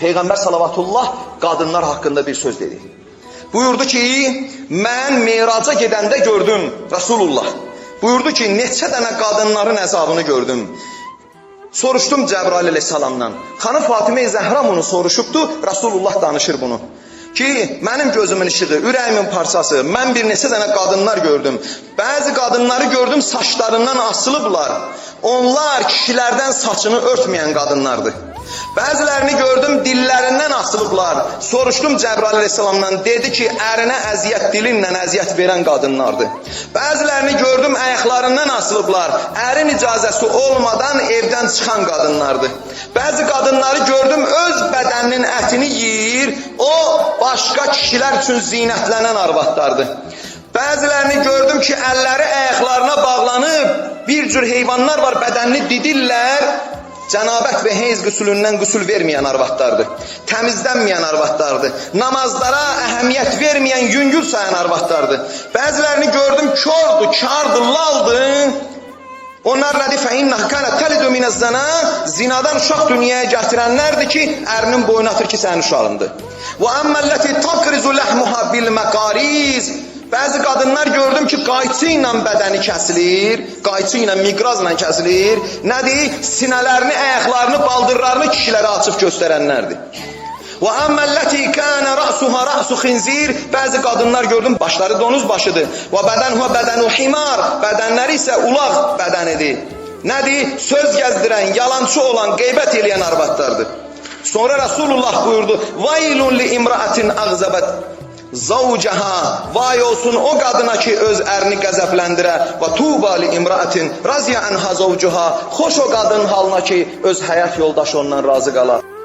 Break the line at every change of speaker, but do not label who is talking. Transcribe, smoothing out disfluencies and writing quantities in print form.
Peyğəmbər salavatullah qadınlar haqqında bir söz dedi. Buyurdu ki, mən meyraca gedəndə gördüm Rasulullah. Buyurdu ki, neçə dənə qadınların əzabını gördüm. Soruşdum Cəbrail əleyhissalamdan. Xanım Fatimə-i Zəhra bunu soruşubdu, Rasulullah danışır bunu. Ki, mənim gözümün işığı, ürəyimin parçası, mən bir neçə dənə qadınlar gördüm. Bəzi qadınları gördüm, saçlarından asılıblar. Onlar kişilərdən saçını örtməyən qadınlardır. Bəzilərini gördüm, dillərindən asılıblar. Soruşdum Cəbrail əleyhissalamdan, dedi ki, ərinə əziyyət, dilinlə əziyyət verən qadınlardır. Bəzilərini gördüm, ayaqlarından asılıblar. Ərin icazəsi olmadan evdən çıxan qadınlardır. Bəzi qadınları gördüm, öz bədəninin ətini yeyir, o başqa kişilər üçün zinətlənən arvadlardır. Bəzilərini gördüm ki, əlləri ayaqlarına bağlanıb, bir cür heyvanlar var, bədənini didirlər, cənabət və heyz qüsülündən qüsül verməyən arvadlardır. Təmizlənməyən arvadlardır. Namazlara əhəmiyyət verməyən yüngül sayan arvadlardır. Bəzilərini gördüm, kördür, kardır, laldır. Onlar nədir? فَاِنَّهْ كَانَ تَلِدُ مِنَ الزَّنَا Zinadan uşaq dünyaya gətirənlərdir ki, ərinin boynu atır ki, sənin uşağındır. وَأَمَّا الَّتِي تَقْرِزُ لَحْمُهَا بِالْمَقَارِيز Bəzi qadınlar gördüm ki, qayçı ilə bədəni kəsilir, qayçı ilə, miqrazla kəsilir. Nədir? Sinələrini, ayaqlarını, baldırlarını kişilərə açıb göstərənlərdir. وَأَمَّا الَّتِي كَانَ رَأْسُهَا رَأْسُ خِنْزِير Bəzi qadınlar gördüm, başları donuz başıdır. وَبَدَنْهُ بَدَنُ حِمَار Bədənləri isə ulaq bədənidir. Nədir? Söz gəzdirən, yalancı olan, qeybət eləyən arvadlardır. Sonra Rasulullah buyurdu, وَيْلٌ لِإِمْرَأَةٍ أَغْزَبَتْ Zavcaha, vay olsun o qadına ki öz ərini qəzəbləndirə və tuba li imraatin raziya anha zavcuha, xoş o qadın halına ki öz həyat yoldaşı ondan razı qalar.